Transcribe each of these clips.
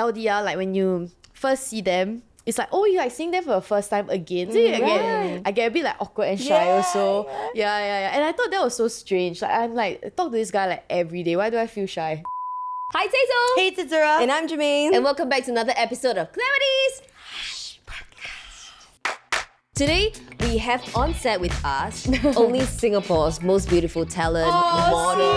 LDR, like when you first see them, it's like, oh, you're like seeing them for the first time again. So I get a bit like awkward and shy also. Yeah. And I thought that was so strange. Like I'm like, I talk to this guy like every day. Why do I feel shy? Hi, Tazo. Hey, Tizura. And I'm Jermaine. And welcome back to another episode of Clarity's Podcast. Today, we have on set with us only Singapore's most beautiful talent, model.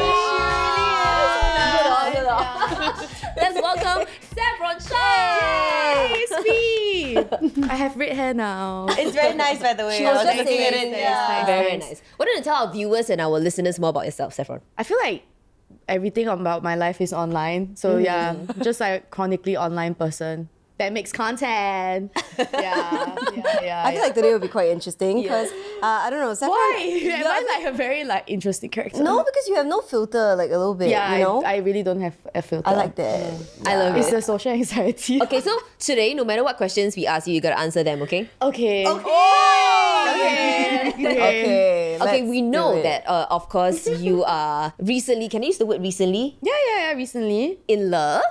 Let's welcome Saffron Sharpe. It's me. I have red hair now. It's very nice, by the way. She was just looking at saying it. it's Yeah. Very nice. Why don't you tell our viewers and our listeners more about yourself, Saffron? I feel like everything about my life is online. So yeah, just like a chronically online person that makes content. I feel like today will be quite interesting because I don't know. Saffron, Why? Am I like a very like interesting character? No, because you have no filter, like a little bit. Yeah, you know. I really don't have a filter. I like that. I love It's it. the social anxiety. Okay, so today, no matter what questions we ask you, you gotta answer them, okay? Okay. Okay, Okay, let's we know do it. that, of course, you are recently, can I use the word recently? Yeah, recently. In love?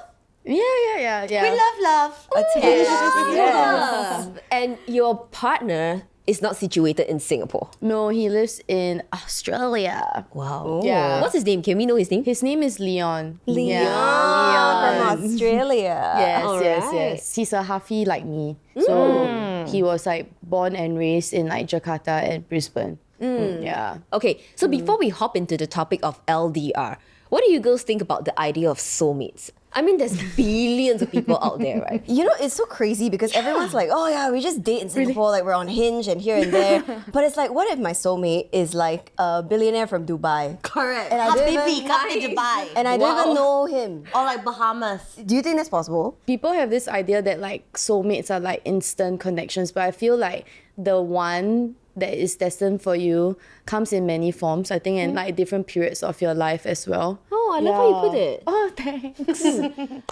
Yeah. We love. Yes. And your partner is not situated in Singapore. No, he lives in Australia. Wow. Yeah. What's his name? Can we know his name? His name is Leon. Leon Yeah, from Australia. Yes, Alright. yes. He's a Hafi like me. So he was like born and raised in like Jakarta and Brisbane. Yeah. Okay, so before we hop into the topic of LDR, what do you girls think about the idea of soulmates? I mean, there's billions of people out there, right? You know, it's so crazy because everyone's like, oh yeah, we just date in Singapore, like we're on Hinge and here and there. But it's like, what if my soulmate is like a billionaire from Dubai? Correct. And I don't Habibi, even- come to Dubai. And I don't even know him. Or like Bahamas. Do you think that's possible? People have this idea that like soulmates are like instant connections, but I feel like the one that is destined for you comes in many forms, I think, in like different periods of your life as well. Oh, I love how you put it. Oh, thanks.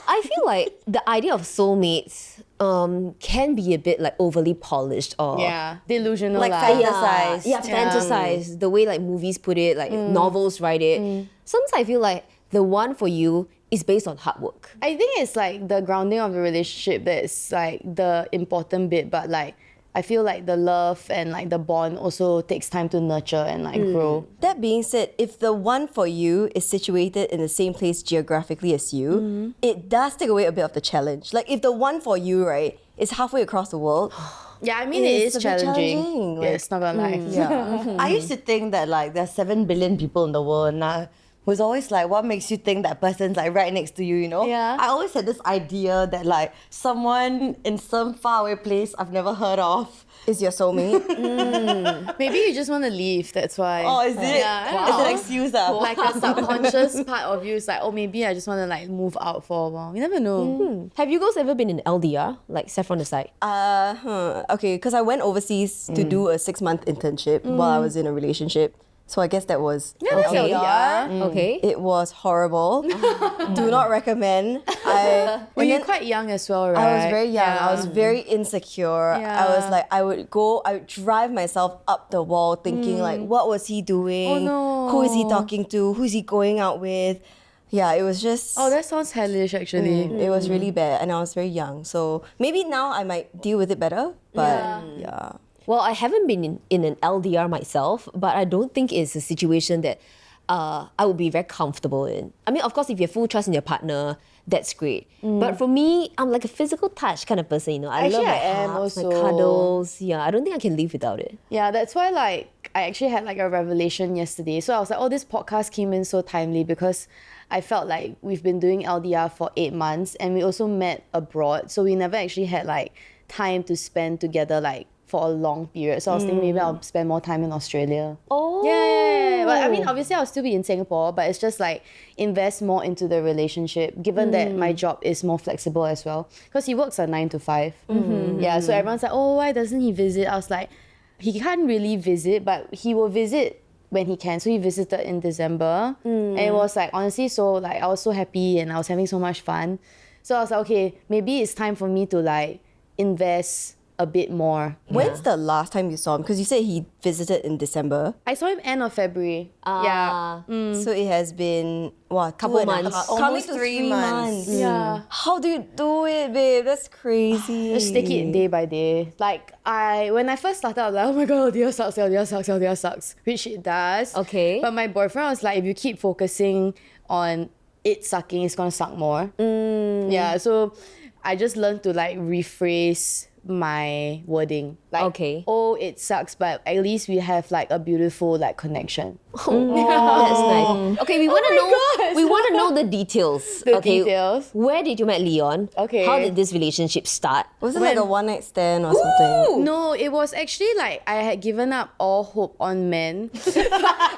I feel like the idea of soulmates can be a bit like overly polished or Yeah, delusional. Like lah. fantasized. Yeah, fantasized. The way like movies put it, like novels write it. Sometimes I feel like the one for you is based on hard work. I think it's like the grounding of the relationship that's like the important bit, but like I feel like the love and like the bond also takes time to nurture and like grow. That being said, if the one for you is situated in the same place geographically as you, it does take away a bit of the challenge. Like if the one for you, right, is halfway across the world, Yeah, I mean it It's is a bit challenging. challenging, Yeah, like, it's not gonna lie. yeah. I used to think that like there's 7 billion people in the world now. Was always like, what makes you think that person's like right next to you, you know? Yeah. I always had this idea that like someone in some faraway place I've never heard of. is your soulmate. Maybe you just want to leave. That's why. Oh, is it? Yeah. Is it excuse? Like a subconscious part of you is like, oh, maybe I just want to like move out for a while. You never know. Have you girls ever been in LDR? Like Saffron aside? Okay, because I went overseas to do a 6-month internship while I was in a relationship. So I guess that was That's Okay. LDR. Okay. It was horrible. Do not recommend. Well, you're quite young as well, right? I was very young. Yeah. I was very insecure. I was Yeah. like, I would drive myself up the wall thinking like, what was he doing? Oh, no. Who is he talking to? Who's he going out with? Yeah, it was just... Oh, that sounds hellish actually. It was really bad and I was very young. So maybe now I might deal with it better. But yeah. Well, I haven't been in an LDR myself, but I don't think it's a situation that I would be very comfortable in. I mean, of course, if you have full trust in your partner, that's great. But for me, I'm like a physical touch kind of person, you know. I love Actually, my I am hugs, my also. cuddles. Yeah, I don't think I can live without it. Yeah, that's why like I actually had like a revelation yesterday. So I was like, oh, this podcast came in so timely because I felt like we've been doing LDR for 8 months and we also met abroad. So we never actually had like time to spend together like for a long period. So I was thinking maybe I'll spend more time in Australia. Oh. Yeah. But I mean, obviously I'll still be in Singapore, but it's just like invest more into the relationship given that my job is more flexible as well. Because he works a 9 to 5. Yeah, so everyone's like, oh, why doesn't he visit? I was like, he can't really visit, but he will visit when he can. So he visited in December. And it was like, honestly, so like I was so happy and I was having so much fun. So I was like, okay, maybe it's time for me to like invest a bit more. When's the last time you saw him? Because you said he visited in December. I saw him end of February. Yeah. So it has been, Couple months. Coming Almost to 3 3 months. Yeah. How do you do it, babe? That's crazy. Just take it day by day. Like when I first started, I was like, oh my god, LDR sucks, LDR sucks, LDR sucks, which it does. Okay. But my boyfriend was like, if you keep focusing on it sucking, it's gonna suck more. Yeah. So I just learned to like rephrase my wording. Like, Okay. oh, it sucks, but at least we have like a beautiful like connection. That's nice. Okay, we want to know. gosh. We want to know the details. The okay, details. Where did you meet Leon? Okay. How did this relationship start? Was it like a one night stand or something? No, it was actually like I had given up all hope on men.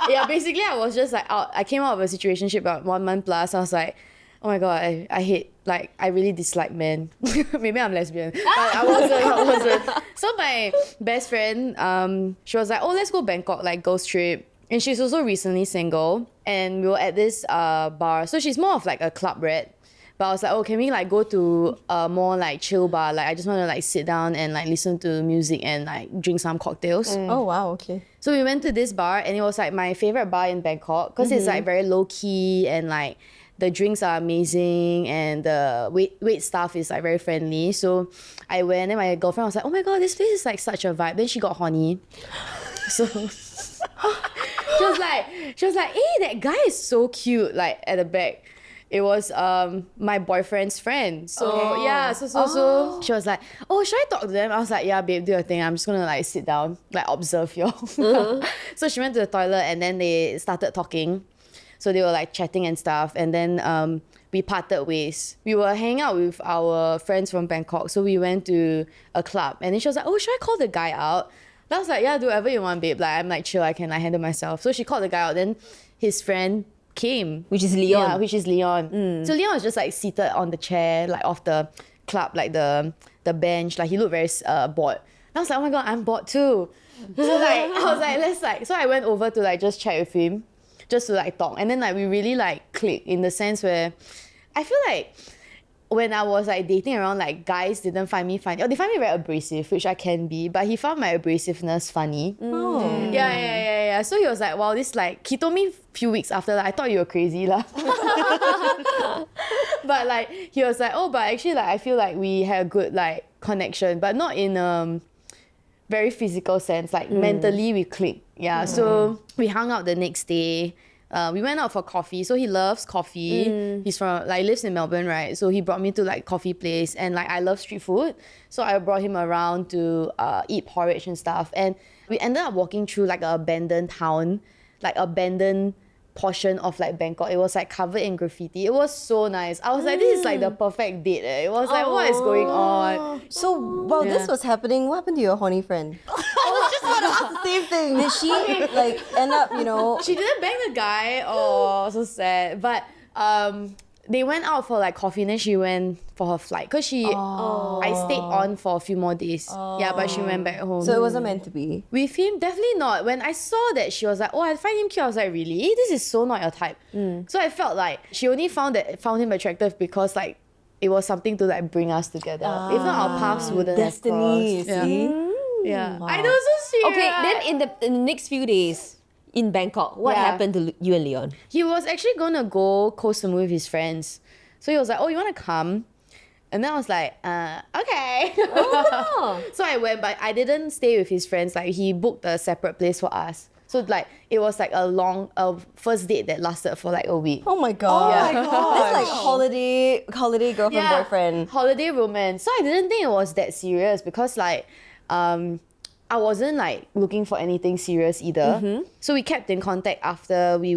Yeah, basically I was just like I came out of a situationship about 1 month plus. I was like, oh my god, I hate, like, I really dislike men. Maybe I'm lesbian, but I wasn't. So my best friend, she was like, oh, let's go Bangkok, like girls trip. And she's also recently single, and we were at this bar. So she's more of like a club rat. But I was like, oh, can we like go to a more like chill bar? Like I just want to like sit down and like listen to music and like drink some cocktails. Oh, wow, okay. So we went to this bar, and it was like my favorite bar in Bangkok because it's like very low key, and like the drinks are amazing, and the wait staff is like very friendly. So I went, and my girlfriend was like, oh my god, this place is like such a vibe. Then she got horny. So she was like, hey, that guy is so cute, like at the back. It was my boyfriend's friend. So yeah, so she was like, oh, should I talk to them? I was like, yeah, babe, do your thing. I'm just gonna like sit down, like observe y'all. So she went to the toilet, and then they started talking. So they were like chatting and stuff, and then we parted ways. We were hanging out with our friends from Bangkok, so we went to a club, and then she was like, oh, should I call the guy out? And I was like, yeah, do whatever you want, babe. Like I'm like chill, I can like handle myself. So she called the guy out, then his friend came. Which is Leon. Yeah, which is Leon. So Leon was just like seated on the chair, like off the club, like the bench. Like he looked very bored. And I was like, oh my god, I'm bored too. So like I was like, let's like. So I went over to like just chat with him, just to like talk, and then like we really like clicked in the sense where I feel like when I was like dating around, like guys didn't find me funny. Or they find me very abrasive, which I can be, but he found my abrasiveness funny. Oh. Yeah. So he was like, wow, this like, he told me a few weeks after that, I thought you were crazy lah. But like, he was like, oh, but actually like, I feel like we had a good like connection, but not in very physical sense, like mentally we clicked. Yeah, so we hung out the next day. We went out for coffee. So he loves coffee. He's from like lives in Melbourne, right? So he brought me to like coffee place, and like I love street food. So I brought him around to eat porridge and stuff. And we ended up walking through like an abandoned town, like abandoned portion of like Bangkok. It was like covered in graffiti. It was so nice. I was like, this is like the perfect date. It was like, what is going on? So while this was happening, what happened to your horny friend? I was just about to ask the same thing. Did she like end up, you know? She didn't bang the guy. Oh, so sad. But they went out for like coffee, and then she went for her flight because I stayed on for a few more days. Yeah, but she went back home. So it wasn't meant to be. With him, definitely not. When I saw that she was like, oh, I find him cute, I was like, really? This is so not your type. So I felt like she only found him attractive because like it was something to like bring us together. If not, our paths wouldn't Destiny, have crossed. see? Yeah. I know, so sweet. Okay, right? then in the next few days in Bangkok, what Yeah. happened to you and Leon? He was actually gonna go Koh Samui with his friends. So he was like, oh, you wanna come? And then I was like, okay. Oh. So I went, but I didn't stay with his friends. Like he booked a separate place for us. So like it was like a first date that lasted for like a week. Oh my god. That's like holiday girlfriend, Yeah, boyfriend. holiday romance. So I didn't think it was that serious because like I wasn't like looking for anything serious either. So we kept in contact after we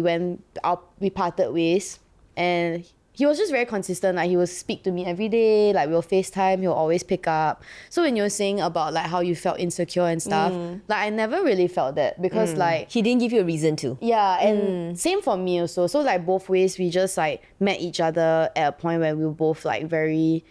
parted ways, and he was just very consistent. Like he would speak to me every day. Like we'll FaceTime. He'll always pick up. So when you're saying about like how you felt insecure and stuff, like I never really felt that because like He didn't give you a reason to. yeah, and same for me also. So like both ways, we just like met each other at a point where we were both like very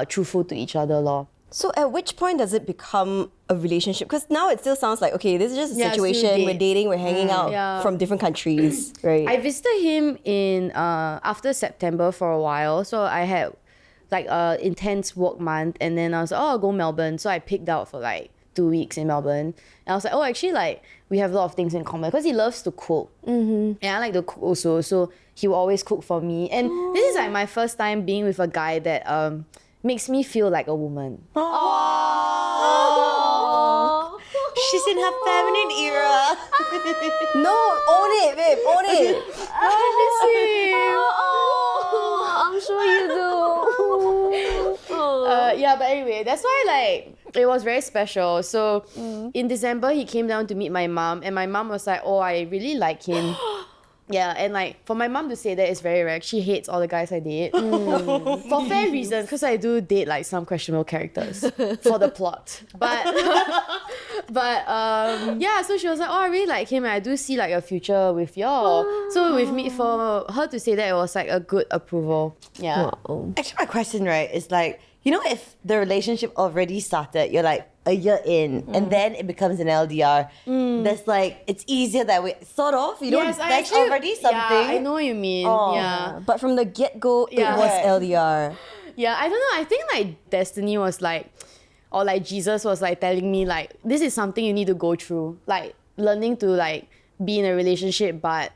truthful to each other lor. So at which point does it become a relationship? Because now it still sounds like, okay, this is just a Yeah, still situation, we're date. dating, we're hanging out Yeah. from different countries, right? I visited him in after September for a while. So I had like a intense work month, and then I was like, oh, I'll go Melbourne. So I picked out for like 2 weeks in Melbourne. And I was like, oh, actually, like, we have a lot of things in common because he loves to cook. And I like to cook also. So he will always cook for me. And this is like my first time being with a guy that makes me feel like a woman. She's in her feminine era. No, own it, babe. Own it. I'm sure you do. Yeah, but anyway, that's why like it was very special. So in December, he came down to meet my mom, and my mom was like, oh, I really like him. Yeah, and like for my mom to say that is very rare. She hates all the guys I date for fair reasons, because I do date like some questionable characters for the plot. But yeah, so she was like, oh, I really like him, and I do see like a future with y'all. So with me, for her to say that, it was like a good approval. Yeah. Wow. Actually, my question, right, is like, you know, if the relationship already started, you're like a year in, and then it becomes an LDR, there's like, it's easier that way, sort of, you know, Yes, I that's actually- already something. Yeah, I know what you mean. Oh. Yeah. But from the get-go, Yeah. it was LDR. Yeah, I don't know. I think like destiny was like, or like Jesus was like telling me like, this is something you need to go through. Like learning to like be in a relationship, but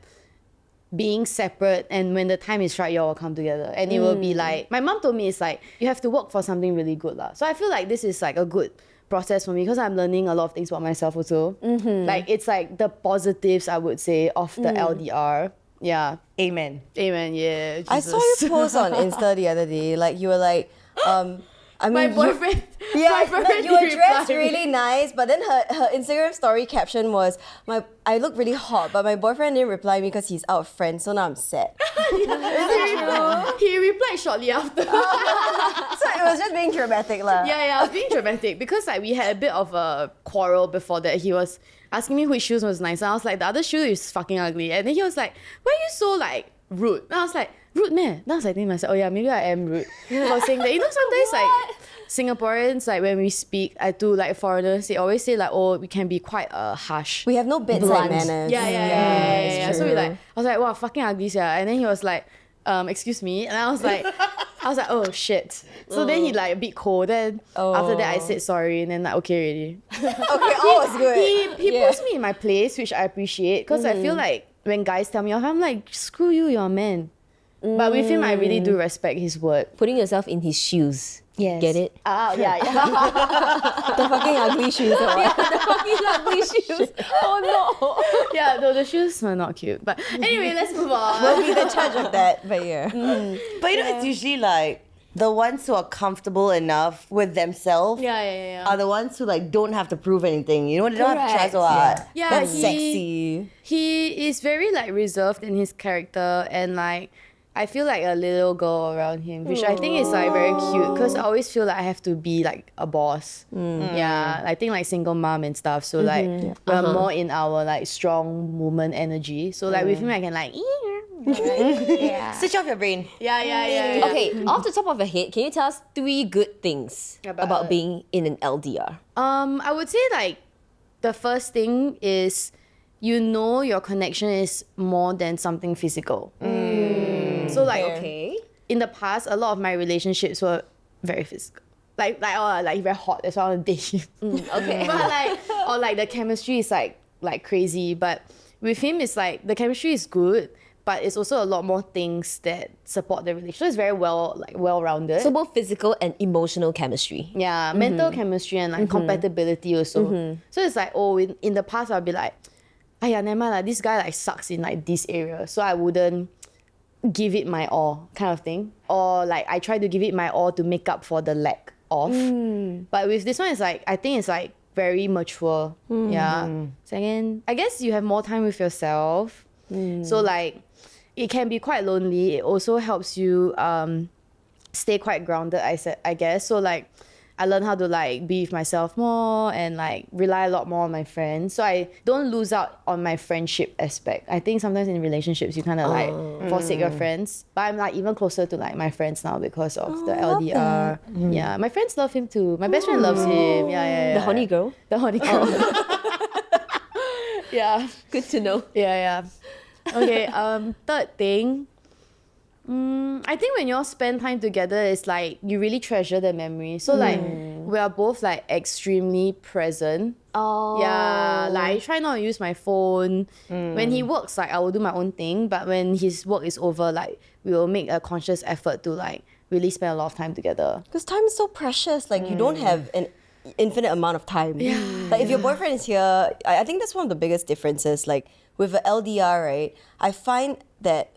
being separate, and when the time is right, you all will come together. And it will be like, my mom told me it's like, you have to work for something really good lah. So I feel like this is like a good process for me because I'm learning a lot of things about myself also. Like it's like the positives, I would say, of the LDR. Yeah. Amen. Amen. Yeah. Jesus. I saw you post on Insta the other day. Like, you were like, I mean, My boyfriend. Yeah, my no, boyfriend you were dressed replied. really nice, but then her Instagram story caption was, I look really hot, but my boyfriend didn't reply me because he's out of friends, so now I'm sad. He replied shortly after. So it was just being dramatic lah. Yeah, I was being dramatic because like we had a bit of a quarrel before that. He was asking me which shoes was nice, and I was like, the other shoe is fucking ugly. And then he was like, why are you so like rude? And I was like, rude man. Then I was like thinking to myself, oh yeah, maybe I am rude for saying that. You know, sometimes like Singaporeans, like when we speak to like foreigners, they always say like, oh, we can be quite harsh. We have no bedside Blunt. manners. Yeah. So we true. like, I was like, wow, fucking ugly, yeah. And then he was like, excuse me. And I was like, oh shit. So then he like a bit cold. Then after that I said sorry, and then like okay already. Okay, all was good. He puts me in my place, which I appreciate, because I feel like when guys tell me off, I'm like, screw you, you're a man. But with him, I really do respect his word. Putting yourself in his shoes. Yes. Get it? Yeah. The fucking ugly shoes. Or what? The fucking ugly shoes. Oh no. Yeah, no, the shoes were not cute. But anyway, let's move on. We'll be the judge of that, but yeah. But you know, it's usually like the ones who are comfortable enough with themselves Yeah. are the ones who like don't have to prove anything. You know, they don't have to try so hard. Yeah, That's sexy. He is very like reserved in his character, and like I feel like a little girl around him, which I think is like very cute, because I always feel like I have to be like a boss. Yeah, I think like single mom and stuff. So like we're more in our like strong woman energy. So like with him, I can like Switch off your brain. yeah. Okay, off the top of your head, can you tell us 3 good things about being in an LDR? I would say like the first thing is, you know, your connection is more than something physical. So like, Okay. in the past, a lot of my relationships were very physical. Like very hot. That's why I want to date him. Okay. But like, or like the chemistry is like crazy. But with him, it's like the chemistry is good, but it's also a lot more things that support the relationship. It's very well-rounded. So both physical and emotional chemistry. Yeah, mental chemistry and like compatibility also. So it's like, oh, in the past I'll be like, never mind, like this guy like sucks in like this area, so I wouldn't give it my all, kind of thing. Or like I try to give it my all to make up for the lack of. But with this one, it's like, I think it's like very mature. Yeah. Second, I guess you have more time with yourself. So like, it can be quite lonely. It also helps you stay quite grounded, I guess. So like, I learned how to like be with myself more and like rely a lot more on my friends. So I don't lose out on my friendship aspect. I think sometimes in relationships you kind of like forsake your friends. But I'm like even closer to like my friends now because of the LDR. Yeah, my friends love him too. My best friend loves him. Yeah. The honey girl? The honey girl. Yeah. Good to know. Yeah. Okay, third thing. I think when you all spend time together, it's like you really treasure the memory. So like we are both like extremely present. Oh. Yeah, like I try not to use my phone. When he works, like I will do my own thing. But when his work is over, like we will make a conscious effort to like really spend a lot of time together. Because time is so precious. Like you don't have an infinite amount of time. Like if your boyfriend is here, I think that's one of the biggest differences. Like with an LDR, right? I find that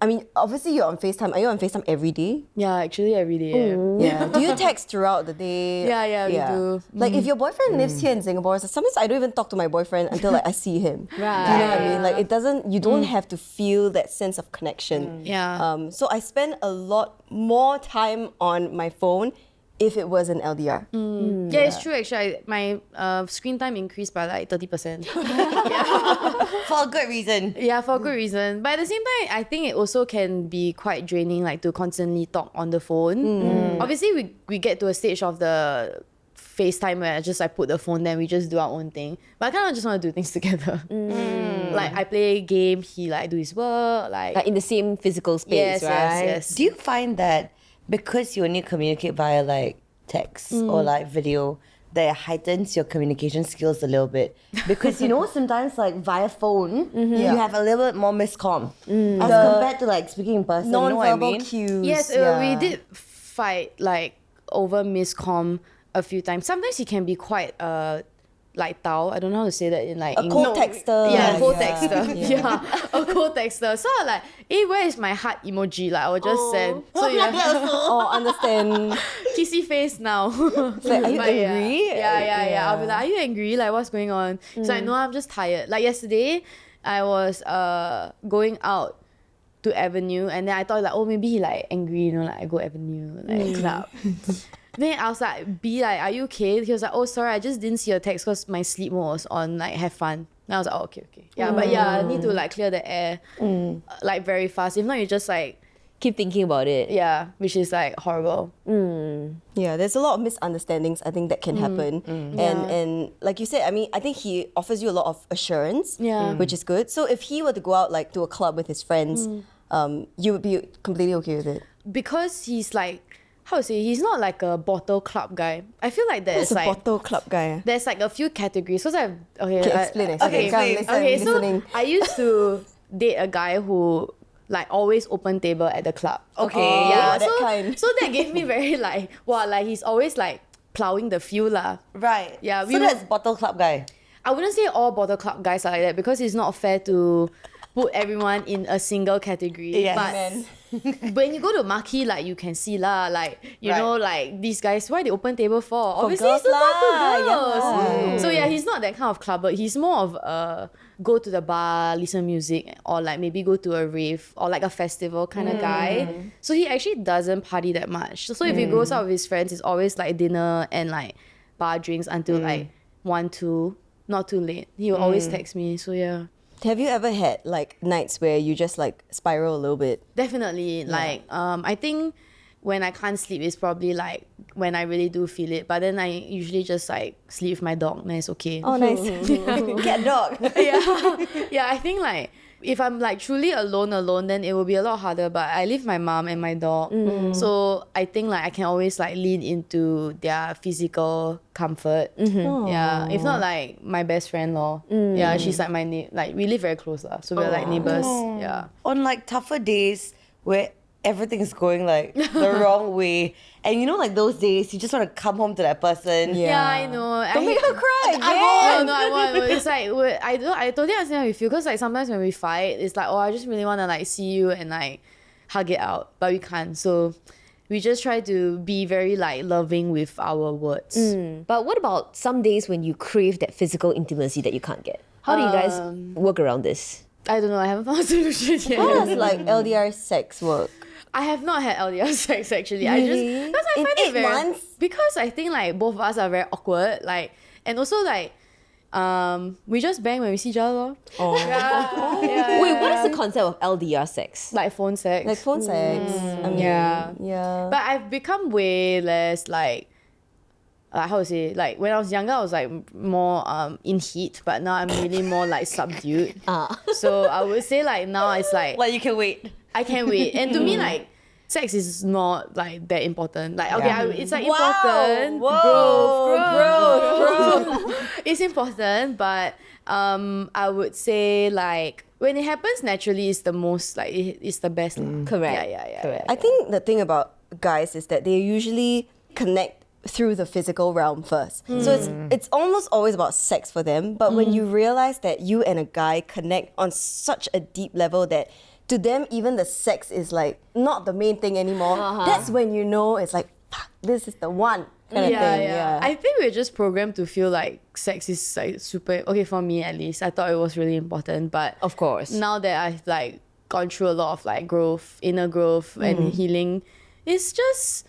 I mean, obviously you're on FaceTime. Are you on FaceTime every day? Yeah, actually every day. Yeah. Do you text throughout the day? Yeah, we do. Like if your boyfriend lives here in Singapore, so sometimes I don't even talk to my boyfriend until like I see him. Right. Do you know what I mean? Like it doesn't. You don't have to feel that sense of connection. Yeah. So I spend a lot more time on my phone if it was an LDR. Yeah, it's true actually. My screen time increased by like 30%. For a good reason. Yeah, for a good reason. But at the same time, I think it also can be quite draining, like to constantly talk on the phone. Obviously, we get to a stage of the FaceTime where I just like put the phone there, we just do our own thing. But I kind of just want to do things together. Like I play game, he like do his work, like Like in the same physical space, right? yes. Do you find that because you only communicate via like text or like video, that it heightens your communication skills a little bit? Because you know, sometimes like via phone, you have a little bit more miscomm as compared to like speaking in person. You know what I Non-verbal mean? cues. Yes, we did fight like over miscomm a few times. Sometimes he can be quite like Tao. I don't know how to say that in like A cold texter. Yeah, cold texter. Yeah, a cold texter. So I like, where is my heart emoji? Like I will just send. So yeah, Oh, understand. kissy face now. Like, are you But angry? Yeah. I'll be like, are you angry? Like what's going on? So I know I'm just tired. Like yesterday, I was going out to Avenue, and then I thought like, oh, maybe he like angry, you know, like I go Avenue like club. Then I was like, B, like, are you okay? He was like, oh, sorry, I just didn't see your text because my sleep mode was on, like, have fun. And I was like, oh, okay. Yeah, but yeah, I need to, like, clear the air, like, very fast. If not, you just, like, Keep thinking about it. yeah, which is, like, horrible. Yeah, there's a lot of misunderstandings I think that can happen. And like you said, I mean, I think he offers you a lot of assurance, which is good. So if he were to go out like to a club with his friends, you would be completely okay with it. Because he's, like, how to say, he's not, like, a bottle club guy. I feel like there's, What's a like... bottle club guy? There's like a few categories. Cause I've Explain. Come, listen, so listening. I used to date a guy who like always open table at the club. Okay. Yeah, that so kind. so that gave me very like wow, like he's always like plowing the field lah. Right. Yeah, we So were- that's bottle club guy. I wouldn't say all bottle club guys are like that because it's not fair to put everyone in a single category. Yes. But when you go to Marquee, like you can see lah, like you Right. know, like these guys, why they open table for? Obviously, girls it's to talk to lah, girls. yeah. So yeah, he's not that kind of clubber. He's more of go to the bar, listen music, or like maybe go to a rave or like a festival kind of guy. So he actually doesn't party that much. So if he goes out with his friends, it's always like dinner and like bar drinks until like 1, 2, not too late. He will always text me. So yeah. Have you ever had like nights where you just like spiral a little bit? Definitely. Like, I think when I can't sleep, it's probably like when I really do feel it. But then I usually just like sleep with my dog, then it's okay. Oh, nice. Get a dog. Yeah, I think like if I'm like truly alone, then it will be a lot harder. But I live with my mom and my dog. So I think like I can always like lean into their physical comfort. Yeah. If not like my best friend lor. Yeah, she's like my like we live very close lah. So we're like neighbors. Yeah. On like tougher days where everything is going like the wrong way, and you know, like those days you just want to come home to that person. Yeah, I know. Don't make her cry again. I won't. It's like I totally understand how you feel because like sometimes when we fight, it's like I just really want to like see you and like hug it out, but we can't. So we just try to be very like loving with our words. But what about some days when you crave that physical intimacy that you can't get? How do you guys work around this? I don't know. I haven't found a solution yet. How does like LDR sex work? I have not had LDR sex actually. Really? Because I In find it 8 very months? because I think like both of us are very awkward. Like and also like we just bang when we see each other. Lor. Yeah. Wait, what is the concept of LDR sex? Like phone sex. Like phone sex. I mean, Yeah. Yeah. But I've become way less like how to say, like when I was younger I was like more in heat, but now I'm really more like subdued. So I would say like now it's like Like you can wait. I can't wait. And to me, like, sex is not like that important. Like, okay, it's like important. Growth. It's important, but I would say like when it happens naturally, it's the most like it's the best. Correct. Yeah. Correct. I think the thing about guys is that they usually connect through the physical realm first. So it's almost always about sex for them. But when you realize that you and a guy connect on such a deep level that to them even the sex is like not the main thing anymore, that's when you know it's like, fuck, this is the one kind of thing. Yeah. I think we're just programmed to feel like sex is like super okay for me at least. I thought it was really important, but Of course. now that I've like gone through a lot of like growth, inner growth and healing, it's just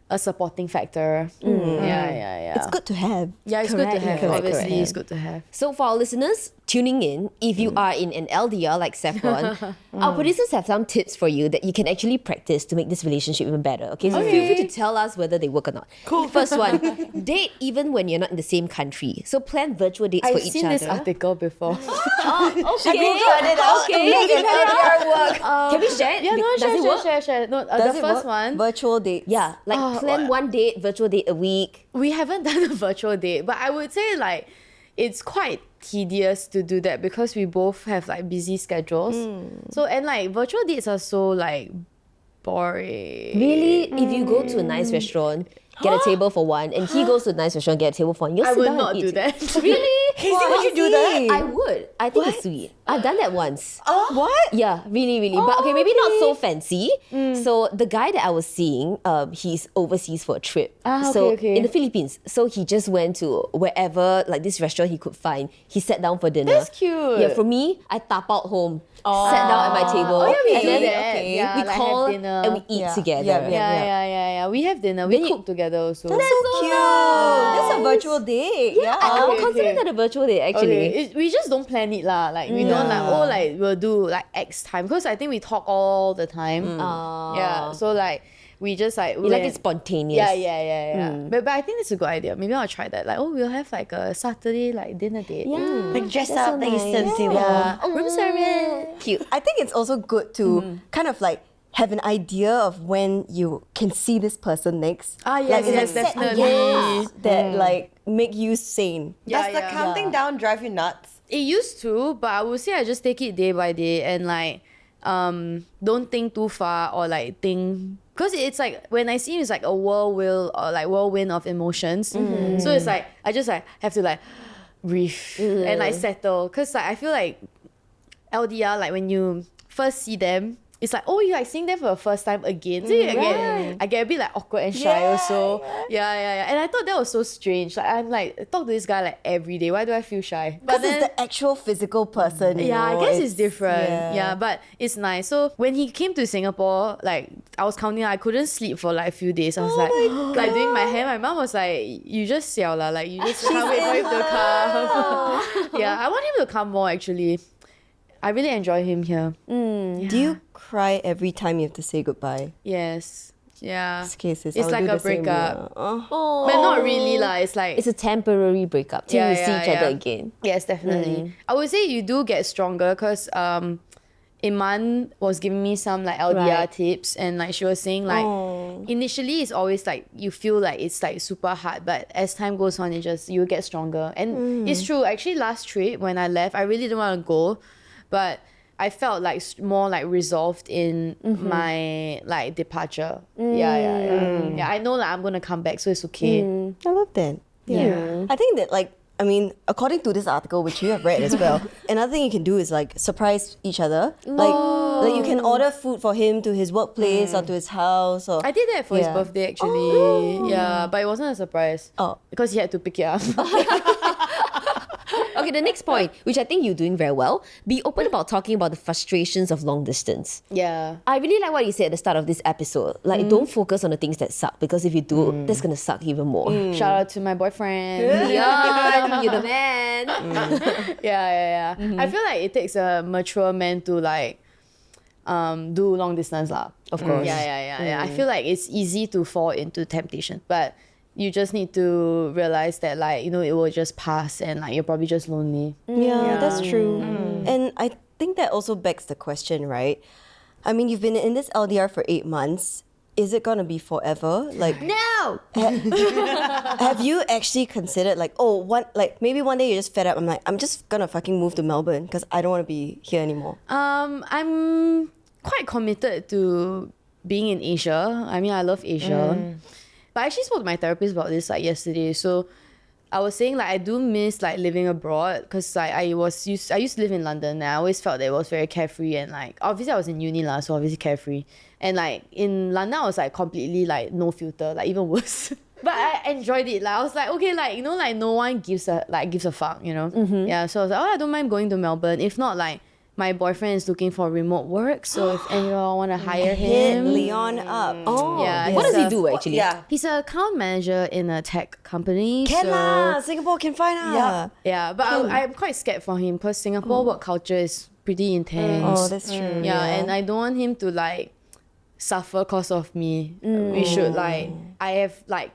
a supporting factor. Yeah. It's good to have. Yeah, it's good to have. Correct, Obviously, correct. it's good to have. So for our listeners tuning in, if you are in an LDR like Saffron, our producers have some tips for you that you can actually practice to make this relationship even better. Okay, so feel free to tell us whether they work or not. Cool. First one, date even when you're not in the same country. So plan virtual dates for I've each seen other. this article before. Okay. tried it out to Okay. make an LDR work. Can we share it? Yeah, no, Does it work? share. No, Does the it first work? one, Virtual dates. Yeah, like plan one date, virtual date a week. we haven't done a virtual date, but I would say like it's quite tedious to do that because we both have like busy schedules. So and like virtual dates are so like boring. Really? If you go to a nice restaurant, get a table for one, and he goes to a nice restaurant, get a table for one, you'll I sit would down not and eat. do that. Really? Casey, would you do that? I would. I think it's sweet. I've done that once. What? Yeah, really. But okay, maybe not so fancy. So the guy that I was seeing, he's overseas for a trip. So okay. in the Philippines. So he just went to wherever, like this restaurant he could find. He sat down for dinner. That's cute. Yeah, for me, I tap out home. Sat down at my table. Oh, yeah, we and do then that. Yeah, we like call have dinner. and we eat Yeah. together. Yeah. We have dinner. We cook together also. That's so cute. That's a virtual date. Yeah. I would Okay, consider okay. that a virtual date actually. Okay, we just don't plan it lah. Like we don't like we'll do like X time because I think we talk all the time. Yeah, so like we just like You like it spontaneous. Yeah. But I think it's a good idea. Maybe I'll try that. Like we'll have like a Saturday like dinner date. Like dress That's up so the Eastern nice. table. Room service. Cute. I think it's also good to kind of like have an idea of when you can see this person next. Yes, set definitely. goals that like make you sane. Does the counting down drive you nuts? It used to, but I would say I just take it day by day and like don't think too far or like think because it's like when I see him, it's like a whirlwind of emotions. So it's like I just like have to like breathe and like settle because like I feel like LDR like when you first see them, it's like, oh, you're like seeing them for the first time again. So I get a bit like awkward and shy also. Yeah. And I thought that was so strange. Like I'm like, I talk to this guy like every day. Why do I feel shy? Because it's the actual physical person. you Yeah, I know, guess it's different. yeah. Yeah, but it's nice. So when he came to Singapore, like I was counting, I couldn't sleep for like a few days. I was like doing my hair. My mom was like, "You just siao lah, like you just can't wait for him to come." Yeah, I want him to come more actually. I really enjoy him here. Do you cry every time you have to say goodbye? Yes. Yeah. Cases. It's I'll like do a the same, breakup. yeah. But not really lah. It's like It's a temporary breakup till you see each other again. Yes, definitely. I would say you do get stronger because Iman was giving me some like LDR Right. tips and like she was saying like initially it's always like you feel like it's like super hard, but as time goes on you get stronger. And it's true. Actually, last trip when I left, I really didn't want to go, but I felt like more like resolved in my like departure. Yeah. I know like I'm gonna come back, so it's okay. I love that. Yeah. I think that like, I mean, according to this article, which you have read as well, another thing you can do is like surprise each other. Like you can order food for him to his workplace or to his house. Or I did that for his birthday actually. Yeah, but it wasn't a surprise. Oh. Because he had to pick it up. Okay, the next point, which I think you're doing very well, be open about talking about the frustrations of long distance. Yeah. I really like what you said at the start of this episode. Like, don't focus on the things that suck because if you do, that's gonna suck even more. Shout out to my boyfriend. Yeah, you're the man. Yeah. I feel like it takes a mature man to like do long distance lah. Of course. Yeah. I feel like it's easy to fall into temptation, but you just need to realize that like, you know, it will just pass and like you're probably just lonely. Yeah, that's true. And I think that also begs the question, right? I mean, you've been in this LDR for 8 months. Is it gonna be forever? Like, No! have you actually considered like, maybe one day you're just fed up. I'm just gonna fucking move to Melbourne because I don't want to be here anymore. I'm quite committed to being in Asia. I mean, I love Asia. But I actually spoke to my therapist about this like yesterday. So I was saying like I do miss like living abroad because like I used to live in London and I always felt that it was very carefree and like obviously I was in uni so obviously carefree. And like in London I was like completely like no filter, like even worse. But I enjoyed it. Like I was like, okay, like you know, like no one gives a fuck, you know? Yeah, so I was like, I don't mind going to Melbourne. If not, like my boyfriend is looking for remote work, so if anyone want to hire Hit him. Leon up. Oh, Yeah, what does he's he do actually? Yeah. He's an account manager in a tech company. Can so lah, Singapore can find Yeah. yeah, but I'm quite scared for him because Singapore work culture is pretty intense. Oh, that's true. Yeah, and I don't want him to like suffer cause of me. We should like I have like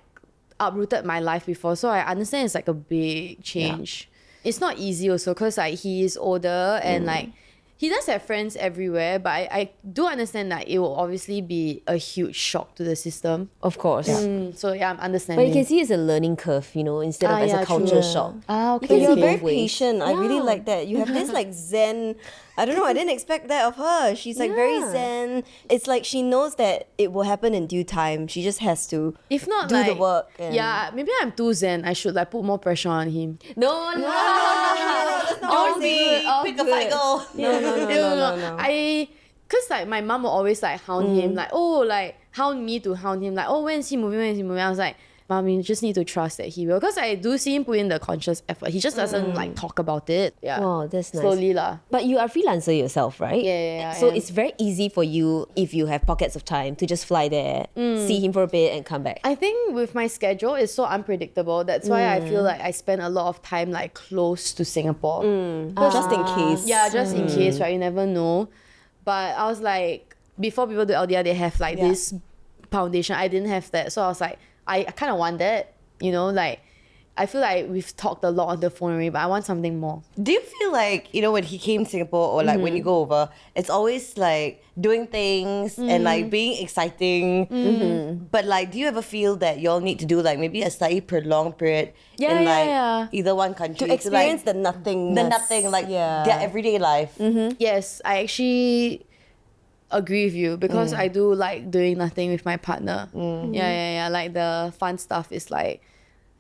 uprooted my life before, so I understand it's like a big change. It's not easy also because like he is older and like he does have friends everywhere, but I do understand that it will obviously be a huge shock to the system. Of course. So yeah, I'm But understanding. you can see it's a learning curve, you know, instead of as a culture true. shock. Okay. But you're both very ways. patient. I really like that. You have this like zen. I don't know. I didn't expect that of her. She's like very zen. It's like she knows that it will happen in due time. She just has to If not, do like, the work. And yeah, maybe I'm too zen. I should like put more pressure on him. No. Don't be. Pick a fight, girl. No. Cause like my mom will always like hound him, like hound me to hound him, like when is he moving? I was like, Mom, you just need to trust that he will. Because I do see him put in the conscious effort. He just doesn't like talk about it. Yeah. Wow, that's nice. Slowly lah. But you are a freelancer yourself, right? Yeah, So I am. it's very easy for you, if you have pockets of time, to just fly there, see him for a bit and come back. I think with my schedule, it's so unpredictable. That's why I feel like I spend a lot of time like close to Singapore. Just in case. Yeah, just in case, right? You never know. But I was like, before people do LDR, they have like this foundation. I didn't have that. So I was like, I kind of want that, you know, like, I feel like we've talked a lot on the phone already, but I want something more. Do you feel like, you know, when he came to Singapore or like when you go over, it's always like doing things and like being exciting. But like, do you ever feel that y'all need to do like maybe a slightly prolonged period in like either one country To experience like, the nothingness. the nothing, like their everyday life? Yes, I actually agree with you because I do like doing nothing with my partner. Yeah. Like the fun stuff is like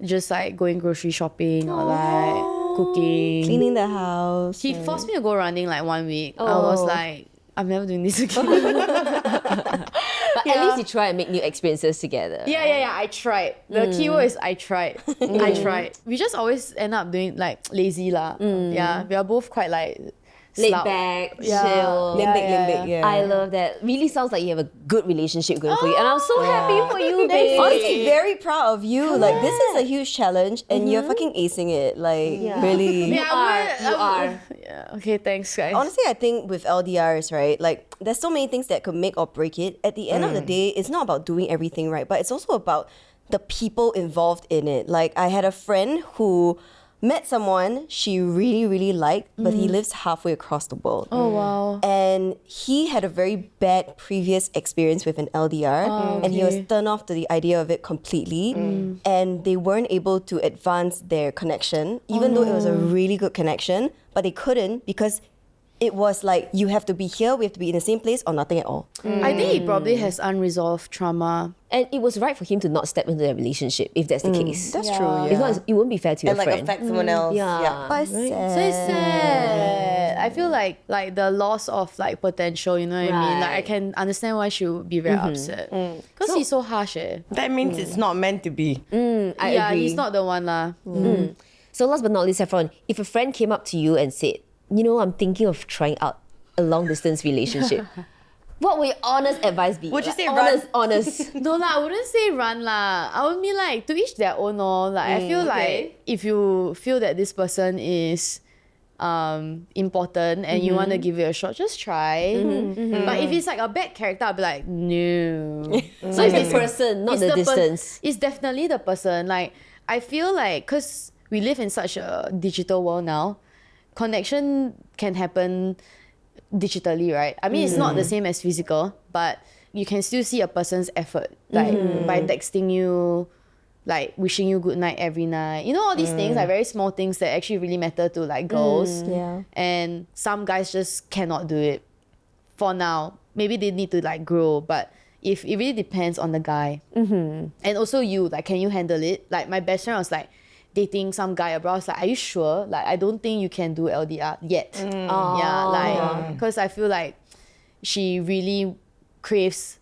just like going grocery shopping or like cooking. Cleaning the house. He forced me to go running like 1 week. I was like, I'm never doing this again. But at least you try and make new experiences together. Yeah. I tried. The keyword is I tried. I tried. We just always end up doing like lazy lah. Yeah, we are both quite like Laid slout. back, Yeah. chill. Limbic, yeah. I love that. Really sounds like you have a good relationship going for you. And I'm so happy for you, babe. Honestly, very proud of you. Like, this is a huge challenge and you're fucking acing it. Like, really. You are. Yeah. Okay, thanks guys. Honestly, I think with LDRs, right, like there's so many things that could make or break it. At the end of the day, it's not about doing everything right, but it's also about the people involved in it. Like, I had a friend who met someone she really, really liked, but he lives halfway across the world. Oh wow. And he had a very bad previous experience with an LDR, and he was turned off to the idea of it completely. And they weren't able to advance their connection, even though it was a really good connection, but they couldn't because it was like, you have to be here, we have to be in the same place, or nothing at all. I think he probably has unresolved trauma. And it was right for him to not step into their relationship, if that's the case. That's true, yeah. If not, it wouldn't be fair to your And like friend. affect someone else. Yeah. But it's So it's sad. I feel like the loss of like potential, you know what I mean? Like I Right. can understand why she would be very upset. Because he's so harsh That means it's not meant to be. I yeah, agree. he's not the one lah. So last but not least, Saffron, if a friend came up to you and said, you know, I'm thinking of trying out a long distance relationship, what would your honest advice be? Would you say honest? No lah, I wouldn't say run lah. I would be like to each their own. Like I feel like if you feel that this person is important and you want to give it a shot, just try. But if it's like a bad character, I'll be like, no. So it's the person, not the distance. It's definitely the person. Like I feel like because we live in such a digital world now, connection can happen digitally, right? I mean, it's not the same as physical, but you can still see a person's effort, like by texting you, like wishing you good night every night. You know, all these things, like very small things that actually really matter to like girls. Yeah. And some guys just cannot do it for now. Maybe they need to like grow, but if it really depends on the guy. And also you, like, can you handle it? Like my best friend was like dating some guy abroad. I was like, are you sure? Like, I don't think you can do LDR yet. Yeah, like, because I feel like she really craves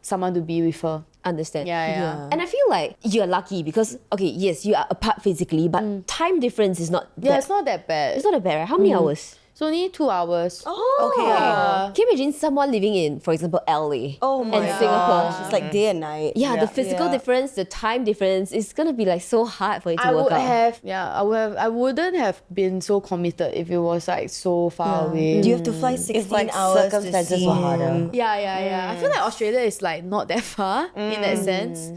someone to be with her. Understand. Yeah. And I feel like you're lucky because, okay, yes, you are apart physically, but time difference is not Yeah, that, it's not that bad. it's not that bad, right? How many hours? It's only 2 hours. Okay. Yeah. Can you imagine someone living in, for example, LA Oh my and gosh. Singapore? It's like day and night. Yeah, the physical difference, the time difference, is gonna be like so hard for it to I work would out. I wouldn't have been so committed if it was like so far away. Do you have to fly 16 If like hours to circumstances see were him? harder. Yeah. I feel like Australia is like not that far in that sense.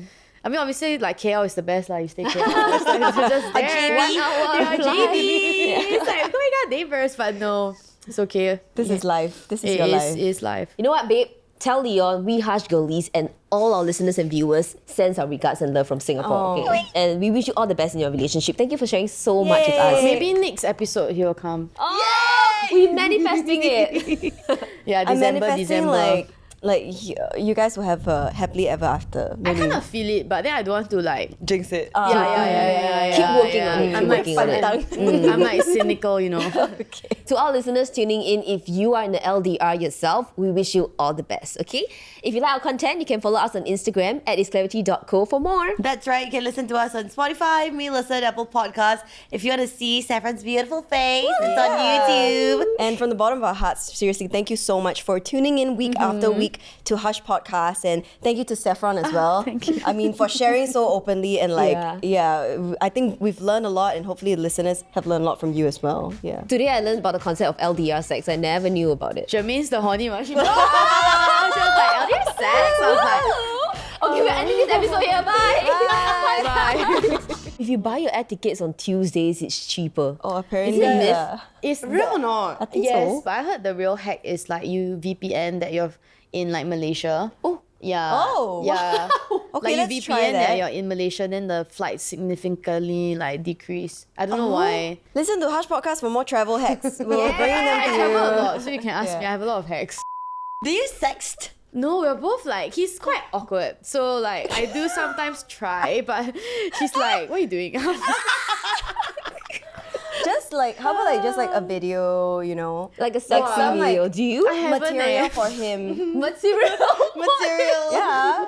I mean, obviously, like KL is the best. Like you stay KL, it's like, it's just there. 1 hour Yeah, flight. JB. It's like, oh my god, neighbors, but no, it's okay. This is life. This is It your is life. is life. You know what, babe? Tell Leon, we Harsh Girlies and all our listeners and viewers sends our regards and love from Singapore. Okay? And we wish you all the best in your relationship. Thank you for sharing so much with us. Maybe next episode he will come. Oh, we manifesting it. Yeah, I'm December. manifesting you guys will have a happily ever after. I kind of feel it, but then I don't want to like. Jinx it. Yeah. Keep working on it. I'm Keep like working on it. I'm like cynical, you know. To all listeners tuning in, if you are in the LDR yourself, we wish you all the best, okay? If you like our content, you can follow us on Instagram at isclarity.co for more. That's right. You can listen to us on Spotify, Me Listen, Apple Podcasts. If you want to see Saffron's beautiful face, it's on YouTube. And from the bottom of our hearts, seriously, thank you so much for tuning in week after week to Hush Podcast. And thank you to Saffron as well. Thank you. I mean, for sharing so openly and I think we've learned a lot and hopefully the listeners have learned a lot from you as well. Yeah. Today I learned about the concept of LDR sex. I never knew about it. Jermaine's the horny one. She was like, LDR sex? I was like, Okay, we're ending this episode here. Bye. bye. If you buy your air tickets on Tuesdays, it's cheaper. Oh, apparently. Is it a myth? yeah. It's Real or not? I think Yes, so. but I heard the real hack is like you VPN that you're in like Malaysia. Oh. Yeah. Oh, Yeah. Okay, like let's you try VPN that that. you're in Malaysia, then the flight significantly like decrease. I don't know why. Listen to Hush Podcast for more travel hacks. We're bringing them I to travel a you. lot, so you can ask me. I have a lot of hacks. Do you sext? No, we're both like, he's quite awkward. So like I do sometimes try, but she's like, what are you doing? Just like, how about like just like a video, you know? Like a sexy some, like, video. Do you? I haven't Material for him. Material. Material. Yeah.